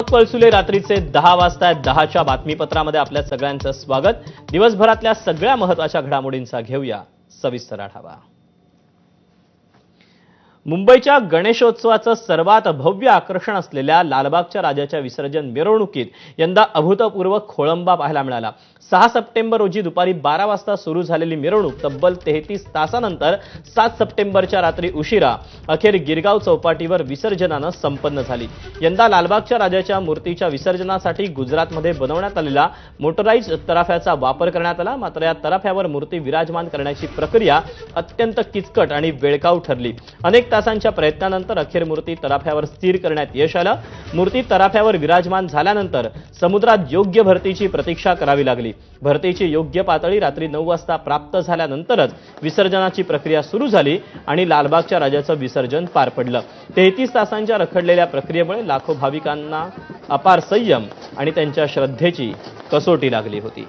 दीपक पळसुले रात्रीचे 10 वाजता 10च्या बातमीपत्रामध्ये आपल्या सगळ्यांचं स्वागत। दिवसभरातल्या सगळ्या महत्त्वाच्या घडामोडींचा घेऊया सविस्तर आढावा। मुंबईच्या गणेशोत्सवाचं सर्वात भव्य आकर्षण असलेल्या लालबागच्या राजाच्या विसर्जन मिरवणुकीत यंदा अभूतपूर्व खोळंबा पाहायला मिळाला। 6 सप्टेंबर रोजी दुपारी 12 वाजता सुरू झालेली मिरवणूक तब्बल 33 तासानंतर 7 सप्टेंबरच्या रात्री उशिरा अखेर गिरगाव चौपाटीवर विसर्जनानं संपन्न झाली। यंदा लालबागच्या राजाच्या मूर्तीच्या विसर्जनासाठी गुजरातमध्ये बनवण्यात आलेला मोटराइज्ड तराफ्याचा वापर करण्यात आला। मात्र या तराफ्यावर मूर्ती विराजमान करण्याची प्रक्रिया अत्यंत किचकट आणि वेळकाऊ ठरली। अनेक तासांच्या प्रयत्नानंतर अखेर मूर्ती तराफ्यावर स्थिर करण्यात यश आलं। मूर्ती तराफ्यावर विराजमान झाल्यानंतर समुद्रात योग्य भरतीची प्रतीक्षा करावी लागली। भरतीची योग्य पातळी रात्री 9 वाजता प्राप्त झाल्यानंतरच विसर्जनाची प्रक्रिया सुरू झाली आणि लालबागच्या राजाचं विसर्जन पार पडलं। 33 तासांच्या रखडलेल्या प्रक्रियेमुळे लाखो भाविकांना अपार संयम आणि त्यांच्या श्रद्धेची कसोटी लागली होती।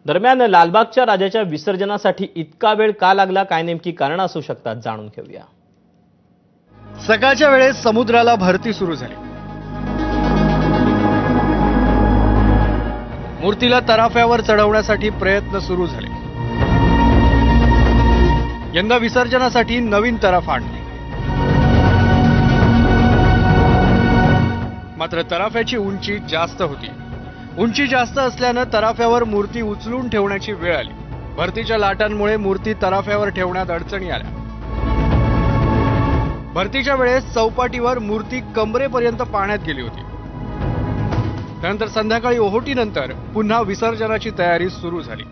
दरम्यान लालबागच्या राजाच्या विसर्जनासाठी इतका वेळ का लागला, काय नेमकी कारण असू शकतात, जाणून घेऊया। सकाळच्या वेळेस समुद्राला भरती सुरू झाली। मूर्तीला तराफ्यावर चढवण्यासाठी प्रयत्न सुरू झाले। यंदा विसर्जनासाठी नवीन तराफ आणली, मात्र तराफ्याची उंची जास्त होती। उंची जास्त असल्यानं तराफ्यावर मूर्ती उचलून ठेवण्याची वेळ आली। भरतीच्या लाटांमुळे मूर्ती तराफ्यावर ठेवण्यात अडचणी आल्या। भरतीच्या वेळेस चौपाटीवर मूर्ती कमरेपर्यंत पाण्यात गेली होती। त्यानंतर संध्याकाळी ओहोटीनंतर पुन्हा विसर्जनाची तयारी सुरू झाली।